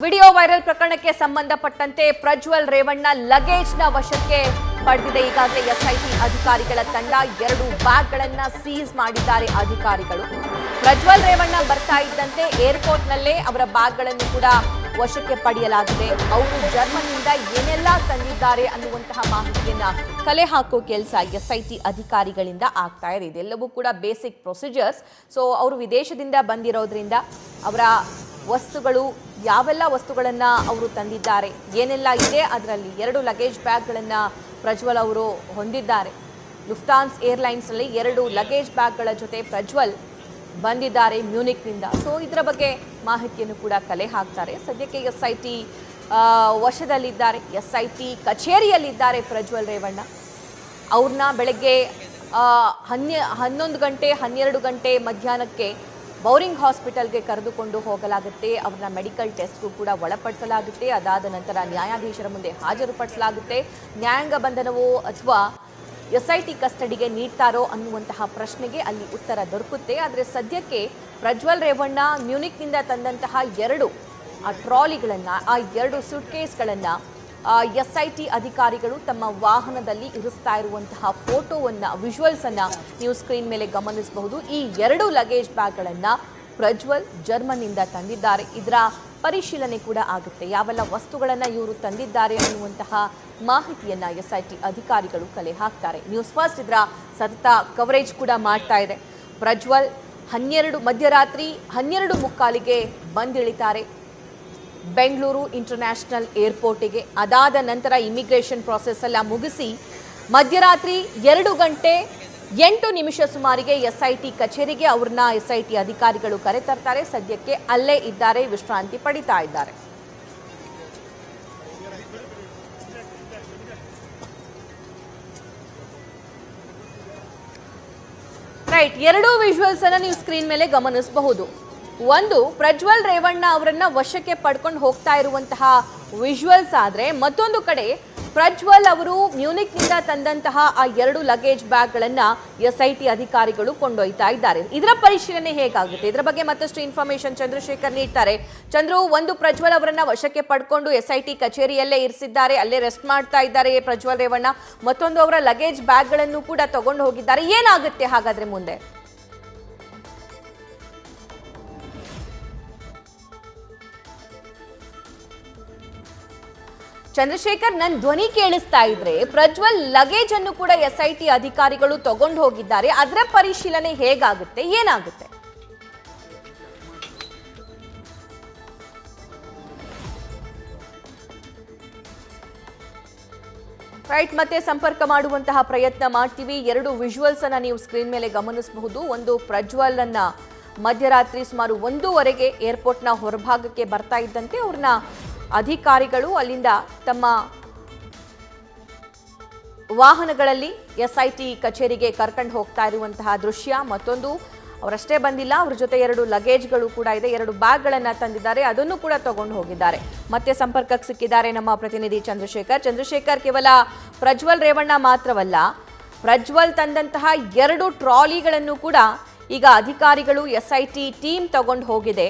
Video viral ಪ್ರಕರಣಕ್ಕೆ ಸಂಬಂಧಪಟ್ಟಂತೆ ಪ್ರಜ್ವಲ್ ರೇವಣ್ಣ ಲಗೇಜ್ನ ವಶಕ್ಕೆ ಪಡೆದಿದೆ. ಈಗಾಗಲೇ ಎಸ್ಐಟಿ ಅಧಿಕಾರಿಗಳ ತಂಡ 2 ಬ್ಯಾಗ್ಗಳನ್ನು ಸೀಸ್ ಮಾಡಿದ್ದಾರೆ ಅಧಿಕಾರಿಗಳು. ಪ್ರಜ್ವಲ್ ರೇವಣ್ಣ ಬರ್ತಾ ಇದ್ದಂತೆ ಏರ್ಪೋರ್ಟ್ನಲ್ಲೇ ಅವರ ಬ್ಯಾಗ್ಗಳನ್ನು ಕೂಡ ವಶಕ್ಕೆ ಪಡೆಯಲಾಗಿದೆ. ಅವರು ಜರ್ಮನಿಯಿಂದ ಏನೆಲ್ಲ ತಂದಿದ್ದಾರೆ ಅನ್ನುವಂತಹ ಮಾಹಿತಿಯನ್ನ ಕಲೆ ಹಾಕೋ ಕೆಲಸ ಎಸ್ಐಟಿ ಅಧಿಕಾರಿಗಳಿಂದ ಆಗ್ತಾ ಇದೆ. ಇದೆಲ್ಲವೂ ಕೂಡ ಬೇಸಿಕ್ ಪ್ರೊಸೀಜರ್ಸ್. ಸೊ ಅವರು ವಿದೇಶದಿಂದ ಬಂದಿರೋದ್ರಿಂದ ಅವರ ವಸ್ತುಗಳು ಯಾವೆಲ್ಲ ವಸ್ತುಗಳನ್ನ ಅವರು ತಂದಿದ್ದಾರೆ, ಏನೆಲ್ಲ ಇದೆ ಅದರಲ್ಲಿ 2 ಲಗೇಜ್ ಬ್ಯಾಗ್ಗಳನ್ನು ಪ್ರಜ್ವಲ್ ಅವರು ಹೊಂದಿದ್ದಾರೆ. ಲುಫ್ತಾನ್ಸ್ ಏರ್ಲೈನ್ಸ್ನಲ್ಲಿ 2 ಲಗೇಜ್ ಬ್ಯಾಗ್ಗಳ ಜೊತೆ ಪ್ರಜ್ವಲ್ ಬಂದಿದ್ದಾರೆ ಮ್ಯೂನಿಕ್ನಿಂದ. ಸೊ ಇದರ ಬಗ್ಗೆ ಮಾಹಿತಿಯನ್ನು ಕೂಡ ಕಲೆ ಹಾಕ್ತಾರೆ. ಸದ್ಯಕ್ಕೆ ಎಸ್ಐಟಿ ವಶದಲ್ಲಿದ್ದಾರೆ, ಎಸ್ಐಟಿ ಕಚೇರಿಯಲ್ಲಿದ್ದಾರೆ ಪ್ರಜ್ವಲ್ ರೇವಣ್ಣ. ಅವ್ರನ್ನ ಬೆಳಗ್ಗೆ 11 ಗಂಟೆ 12 ಗಂಟೆ ಮಧ್ಯಾಹ್ನಕ್ಕೆ ಬೌರಿಂಗ್ ಹಾಸ್ಪಿಟಲ್ಗೆ ಕರೆದುಕೊಂಡು ಹೋಗಲಾಗುತ್ತೆ. ಅವ್ರನ್ನ ಮೆಡಿಕಲ್ ಟೆಸ್ಟ್ಗೂ ಕೂಡ ಒಳಪಡಿಸಲಾಗುತ್ತೆ. ಅದಾದ ನಂತರ ನ್ಯಾಯಾಧೀಶರ ಮುಂದೆ ಹಾಜರುಪಡಿಸಲಾಗುತ್ತೆ. ನ್ಯಾಯಾಂಗ ಬಂಧನವೋ ಅಥವಾ ಎಸ್ಐಟಿ ಕಸ್ಟಡಿಗೆ ನೀಡ್ತಾರೋ ಅನ್ನುವಂತಹ ಪ್ರಶ್ನೆಗೆ ಅಲ್ಲಿ ಉತ್ತರ ದೊರಕುತ್ತೆ. ಆದರೆ ಸದ್ಯಕ್ಕೆ ಪ್ರಜ್ವಲ್ ರೇವಣ್ಣ ಮ್ಯೂನಿಕ್ನಿಂದ ತಂದಂತಹ 2 ಟ್ರಾಲಿಗಳನ್ನು, ಆ 2 ಸೂಟ್ಕೇಸ್ಗಳನ್ನು ಎಸ್ಐಟಿ ಅಧಿಕಾರಿಗಳು ತಮ್ಮ ವಾಹನದಲ್ಲಿ ಇರಿಸ್ತಾ ಇರುವಂತಹ ಫೋಟೋವನ್ನು, ವಿಜುವಲ್ಸನ್ನು ನೀವು ಸ್ಕ್ರೀನ್ ಮೇಲೆ ಗಮನಿಸಬಹುದು. ಈ 2 ಲಗೇಜ್ ಬ್ಯಾಗ್ಗಳನ್ನು ಪ್ರಜ್ವಲ್ ಜರ್ಮನಿಯಿಂದ ತಂದಿದ್ದಾರೆ. ಇದರ ಪರಿಶೀಲನೆ ಕೂಡ ಆಗುತ್ತೆ. ಯಾವೆಲ್ಲ ವಸ್ತುಗಳನ್ನು ಇವರು ತಂದಿದ್ದಾರೆ ಅನ್ನುವಂತಹ ಮಾಹಿತಿಯನ್ನು ಎಸ್ಐಟಿ ಅಧಿಕಾರಿಗಳು ಕಲೆ ಹಾಕ್ತಾರೆ. ನ್ಯೂಸ್ ಫಸ್ಟ್ ಇದರ ಸತತ ಕವರೇಜ್ ಕೂಡ ಮಾಡ್ತಾ ಇದೆ. ಪ್ರಜ್ವಲ್ ಮಧ್ಯರಾತ್ರಿ 12:15ಗೆ ಬಂದಿಳಿತಾರೆ ಬೆಂಗಳೂರು ಇಂಟರ್ನ್ಯಾಷನಲ್ ಏರ್ಪೋರ್ಟಿಗೆ. ಅದಾದ ನಂತರ ಇಮಿಗ್ರೇಷನ್ ಪ್ರಾಸೆಸ್ ಎಲ್ಲ ಮುಗಿಸಿ ಮಧ್ಯರಾತ್ರಿ 2 ಗಂಟೆ 8 ನಿಮಿಷ ಸುಮಾರಿಗೆ ಎಸ್ಐಟಿ ಕಚೇರಿಗೆ ಅವ್ರನ್ನ ಎಸ್ಐಟಿ ಅಧಿಕಾರಿಗಳು ಕರೆತರ್ತಾರೆ. ಸದ್ಯಕ್ಕೆ ಅಲ್ಲೇ ಇದ್ದಾರೆ, ವಿಶ್ರಾಂತಿ ಪಡಿತಾ ಇದ್ದಾರೆ. ರೈಟ್, 2 ವಿಜುವಲ್ಸ್ ಅನ್ನ ನೀವು ಸ್ಕ್ರೀನ್ ಮೇಲೆ ಗಮನಿಸಬಹುದು. ಒಂದು, ಪ್ರಜ್ವಲ್ ರೇವಣ್ಣ ಅವರನ್ನ ವಶಕ್ಕೆ ಪಡ್ಕೊಂಡು ಹೋಗ್ತಾ ಇರುವಂತಹ ವಿಜುವಲ್ಸ್ ಆದ್ರೆ, ಮತ್ತೊಂದು ಕಡೆ ಪ್ರಜ್ವಲ್ ಅವರು ಮ್ಯೂನಿಕ್ನಿಂದ ತಂದಂತಹ ಆ 2 ಲಗೇಜ್ ಬ್ಯಾಗ್ಗಳನ್ನ ಎಸ್ಐಟಿ ಅಧಿಕಾರಿಗಳು ಕೊಂಡೊಯ್ತಾ ಇದ್ದಾರೆ. ಇದರ ಪರಿಶೀಲನೆ ಹೇಗಾಗುತ್ತೆ, ಇದರ ಬಗ್ಗೆ ಮತ್ತಷ್ಟು ಇನ್ಫಾರ್ಮೇಶನ್ ಚಂದ್ರಶೇಖರ್ ನೀಡ್ತಾರೆ. ಚಂದ್ರು, ಒಂದು, ಪ್ರಜ್ವಲ್ ಅವರನ್ನ ವಶಕ್ಕೆ ಪಡ್ಕೊಂಡು ಎಸ್ಐಟಿ ಕಚೇರಿಯಲ್ಲೇ ಇರಿಸಿದ್ದಾರೆ, ಅಲ್ಲೇ ರೆಸ್ಟ್ ಮಾಡ್ತಾ ಇದ್ದಾರೆ ಪ್ರಜ್ವಲ್ ರೇವಣ್ಣ. ಮತ್ತೊಂದು, ಅವರ ಲಗೇಜ್ ಬ್ಯಾಗ್ಗಳನ್ನು ಕೂಡ ತಗೊಂಡು ಹೋಗಿದ್ದಾರೆ. ಏನಾಗುತ್ತೆ ಹಾಗಾದ್ರೆ ಮುಂದೆ? ಚಂದ್ರಶೇಖರ್, ನನ್ನ ಧ್ವನಿ ಕೇಳಿಸ್ತಾ ಇದ್ರೆ ಪ್ರಜ್ವಲ್ ಲಗೇಜ್ ಅನ್ನು ಕೂಡ ಎಸ್ಐಟಿ ಅಧಿಕಾರಿಗಳು ತಗೊಂಡು ಹೋಗಿದ್ದಾರೆ. ಅದರ ಪರಿಶೀಲನೆ ಹೇಗಾಗುತ್ತೆ, ಏನಾಗುತ್ತೆ? ರೈಟ್, ಮತ್ತೆ ಸಂಪರ್ಕ ಮಾಡುವಂತಹ ಪ್ರಯತ್ನ ಮಾಡ್ತೀವಿ. 2 ವಿಜುವಲ್ಸ್ ಅನ್ನ ನೀವು ಸ್ಕ್ರೀನ್ ಮೇಲೆ ಗಮನಿಸಬಹುದು. ಒಂದು, ಪ್ರಜ್ವಲ್ ಅನ್ನ ಮಧ್ಯರಾತ್ರಿ ಸುಮಾರು 1:15ಗೆ ಏರ್ಪೋರ್ಟ್ನ ಹೊರಭಾಗಕ್ಕೆ ಬರ್ತಾ ಇದ್ದಂತೆ ಅವ್ರನ್ನ ಅಧಿಕಾರಿಗಳು ಅಲ್ಲಿಂದ ತಮ್ಮ ವಾಹನಗಳಲ್ಲಿ ಎಸ್ಐಟಿ ಕಚೇರಿಗೆ ಕರ್ಕೊಂಡು ಹೋಗ್ತಾ ಇರುವಂತಹ ದೃಶ್ಯ. ಮತ್ತೊಂದು, ಅವರಷ್ಟೇ ಬಂದಿಲ್ಲ, ಅವ್ರ ಜೊತೆ 2 ಲಗೇಜ್ಗಳು ಕೂಡ ಇದೆ, 2 ಬ್ಯಾಗ್ಗಳನ್ನು ತಂದಿದ್ದಾರೆ, ಅದನ್ನು ಕೂಡ ತಗೊಂಡು ಹೋಗಿದ್ದಾರೆ. ಮತ್ತೆ ಸಂಪರ್ಕಕ್ಕೆ ಸಿಕ್ಕಿದ್ದಾರೆ ನಮ್ಮ ಪ್ರತಿನಿಧಿ ಚಂದ್ರಶೇಖರ್. ಕೇವಲ ಪ್ರಜ್ವಲ್ ರೇವಣ್ಣ ಮಾತ್ರವಲ್ಲ, ಪ್ರಜ್ವಲ್ ತಂದಂತಹ 2 ಟ್ರಾಲಿಗಳನ್ನು ಕೂಡ ಈಗ ಅಧಿಕಾರಿಗಳು ಎಸ್ಐಟಿ ಟೀಮ್ ತಗೊಂಡು ಹೋಗಿದೆ.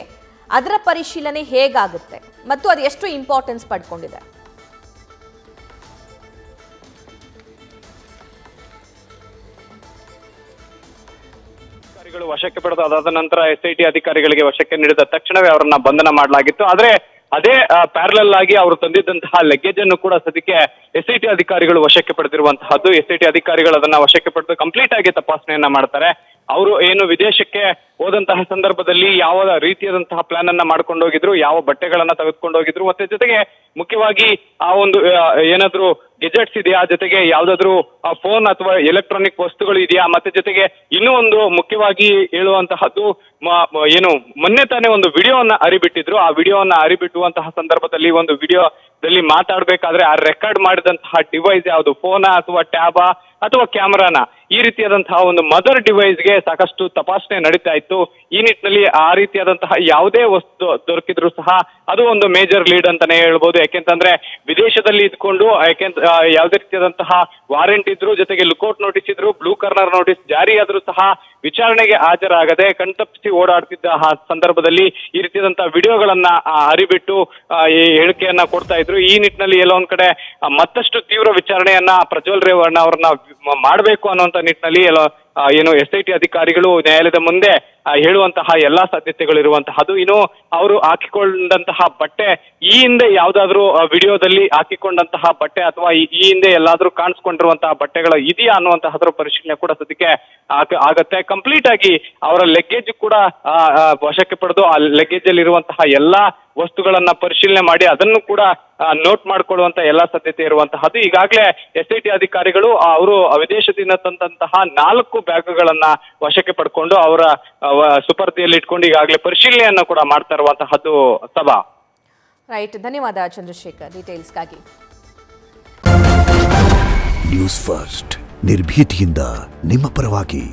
ಅದರ ಪರಿಶೀಲನೆ ಹೇಗಾಗುತ್ತೆ ಮತ್ತು ಅದು ಎಷ್ಟು ಇಂಪಾರ್ಟೆನ್ಸ್ ಪಡ್ಕೊಂಡಿದೆ? ಅಧಿಕಾರಿಗಳು ವಶಕ್ಕೆ ಪಡೆದು ಅದಾದ ನಂತರ ಎಸ್ಐಟಿ ಅಧಿಕಾರಿಗಳಿಗೆ ವಶಕ್ಕೆ ನೀಡಿದ ತಕ್ಷಣವೇ ಅವರನ್ನ ಬಂಧನ ಮಾಡಲಾಗಿತ್ತು. ಆದ್ರೆ ಅದೇ ಪ್ಯಾರಲಲ್ ಆಗಿ ಅವರು ತಂದಿದ್ದಂತಹ ಲಗೇಜ್ ಅನ್ನು ಕೂಡ ಸದ್ಯಕ್ಕೆ ಎಸ್ಐಟಿ ಅಧಿಕಾರಿಗಳು ವಶಕ್ಕೆ ಪಡೆದಿರುವಂತಹದ್ದು. ಎಸ್ಐಟಿ ಅಧಿಕಾರಿಗಳು ಅದನ್ನ ವಶಕ್ಕೆ ಪಡೆದು ಕಂಪ್ಲೀಟ್ ಆಗಿ ತಪಾಸಣೆಯನ್ನ ಮಾಡ್ತಾರೆ. ಅವರು ಏನು ವಿದೇಶಕ್ಕೆ ಹೋದಂತಹ ಸಂದರ್ಭದಲ್ಲಿ ಯಾವ ರೀತಿಯಾದಂತಹ ಪ್ಲಾನ್ ಅನ್ನ ಮಾಡ್ಕೊಂಡು ಹೋಗಿದ್ರು, ಯಾವ ಬಟ್ಟೆಗಳನ್ನ ತೆಗೆದುಕೊಂಡು ಹೋಗಿದ್ರು, ಮತ್ತೆ ಜೊತೆಗೆ ಮುಖ್ಯವಾಗಿ ಆ ಒಂದು ಏನಾದ್ರು ಗೆಜೆಟ್ಸ್ ಇದೆಯಾ, ಜೊತೆಗೆ ಯಾವ್ದಾದ್ರು ಫೋನ್ ಅಥವಾ ಎಲೆಕ್ಟ್ರಾನಿಕ್ ವಸ್ತುಗಳು ಇದೆಯಾ, ಮತ್ತೆ ಜೊತೆಗೆ ಇನ್ನೂ ಒಂದು ಮುಖ್ಯವಾಗಿ ಹೇಳುವಂತಹದ್ದು, ಏನು ಮೊನ್ನೆ ತಾನೇ ಒಂದು ವಿಡಿಯೋವನ್ನ ಅರಿಬಿಟ್ಟಿದ್ರು. ಆ ವಿಡಿಯೋವನ್ನ ಅರಿಬಿಟ್ಟುವಂತಹ ಸಂದರ್ಭದಲ್ಲಿ ಒಂದು ವಿಡಿಯೋದಲ್ಲಿ ಮಾತಾಡ್ಬೇಕಾದ್ರೆ ಆ ರೆಕಾರ್ಡ್ ಮಾಡಿದಂತಹ ಡಿವೈಸ್ ಯಾವುದು, ಫೋನಾ ಅಥವಾ ಟ್ಯಾಬಾ ಅಥವಾ ಕ್ಯಾಮರಾನ, ಈ ರೀತಿಯಾದಂತಹ ಒಂದು ಮದರ್ ಡಿವೈಸ್ಗೆ ಸಾಕಷ್ಟು ತಪಾಸಣೆ ನಡೀತಾ ಇತ್ತು. ಈ ನಿಟ್ಟಿನಲ್ಲಿ ಆ ರೀತಿಯಾದಂತಹ ಯಾವುದೇ ವಸ್ತು ದೊರಕಿದ್ರು ಸಹ ಅದು ಒಂದು ಮೇಜರ್ ಲೀಡ್ ಅಂತಾನೆ ಹೇಳ್ಬೋದು. ಯಾಕೆಂತಂದ್ರೆ ವಿದೇಶದಲ್ಲಿ ಇದ್ಕೊಂಡು ಯಾವುದೇ ರೀತಿಯಾದಂತಹ ವಾರೆಂಟ್ ಇದ್ರು, ಜೊತೆಗೆ ಲುಕೌಟ್ ನೋಟಿಸ್ ಇದ್ರು, ಬ್ಲೂ ಕಾರ್ನರ್ ನೋಟಿಸ್ ಜಾರಿ ಆದ್ರೂ ಸಹ ವಿಚಾರಣೆಗೆ ಹಾಜರಾಗದೆ ಕಣ್ತಪ್ಪಿಸಿ ಓಡಾಡ್ತಿದ್ದ ಸಂದರ್ಭದಲ್ಲಿ ಈ ರೀತಿಯಾದಂತಹ ವಿಡಿಯೋಗಳನ್ನ ಹರಿಬಿಟ್ಟು ಈ ಹೇಳಿಕೆಯನ್ನ ಕೊಡ್ತಾ ಇದ್ರು. ಈ ನಿಟ್ಟಿನಲ್ಲಿ ಎಲ್ಲೋ ಒಂದ್ ಕಡೆ ಮತ್ತಷ್ಟು ತೀವ್ರ ವಿಚಾರಣೆಯನ್ನ ಪ್ರಜ್ವಲ್ ರೇವಣ್ಣ ಅವ್ರನ್ನ ಮಾಡಬೇಕು ಅನ್ನುವಂತ ನಿಟ್ಟಿನಲ್ಲಿ ಏನು SIT ಅಧಿಕಾರಿಗಳು ನ್ಯಾಯಾಲಯದ ಮುಂದೆ ಹೇಳುವಂತಹ ಎಲ್ಲಾ ಸಾಧ್ಯತೆಗಳು ಇರುವಂತಹದ್ದು. ಇನ್ನು ಅವರು ಹಾಕಿಕೊಂಡಂತಹ ಬಟ್ಟೆ ಈ ಹಿಂದೆ ಯಾವ್ದಾದ್ರು ವಿಡಿಯೋದಲ್ಲಿ ಹಾಕಿಕೊಂಡಂತಹ ಬಟ್ಟೆ ಅಥವಾ ಈ ಹಿಂದೆ ಎಲ್ಲಾದ್ರೂ ಕಾಣಿಸ್ಕೊಂಡಿರುವಂತಹ ಬಟ್ಟೆಗಳು ಇದೆಯಾ ಅನ್ನುವಂತಹದ್ರ ಪರಿಶೀಲನೆ ಕೂಡ ಸದ್ಯಕ್ಕೆ ಆಗತ್ತೆ. ಕಂಪ್ಲೀಟ್ ಆಗಿ ಅವರ ಲಗೇಜ್ ಕೂಡ ವಶಕ್ಕೆ ಪಡೆದು ಆ ಲಗೇಜ್ ಅಲ್ಲಿ ಇರುವಂತಹ ಎಲ್ಲಾ ವಸ್ತುಗಳನ್ನ ಪರಿಶೀಲನೆ ಮಾಡಿ ಅದನ್ನು ಕೂಡ ನೋಟ್ ಮಾಡ್ಕೊಳ್ಳುವಂತ ಎಲ್ಲಾ ಸಾಧ್ಯತೆ ಇರುವಂತಹದ್ದು. ಈಗಾಗಲೇ SIT ಅಧಿಕಾರಿಗಳು ಅವರು ವಿದೇಶದಿಂದ ತಂದಂತಹ 4 ಬ್ಯಾಗ್ಗಳನ್ನ ವಶಕ್ಕೆ ಪಡ್ಕೊಂಡು ಅವರ ಸುಪರ್ದಿಯಲ್ಲಿ ಇಟ್ಕೊಂಡು ಈಗಾಗಲೇ ಪರಿಶೀಲನೆಯನ್ನ ಕೂಡ ಮಾಡ್ತಾ ಇರುವಂತಹದ್ದು. ಸಭಾ ರೈಟ್, ಧನ್ಯವಾದ ಚಂದ್ರಶೇಖರ್ ಡೀಟೇಲ್ಸ್ಗಾಗಿ. ನ್ಯೂಸ್ ಫಸ್ಟ್ ನಿರ್ಭೀತಿಯಿಂದ ನಿಮ್ಮ ಪರವಾಗಿ.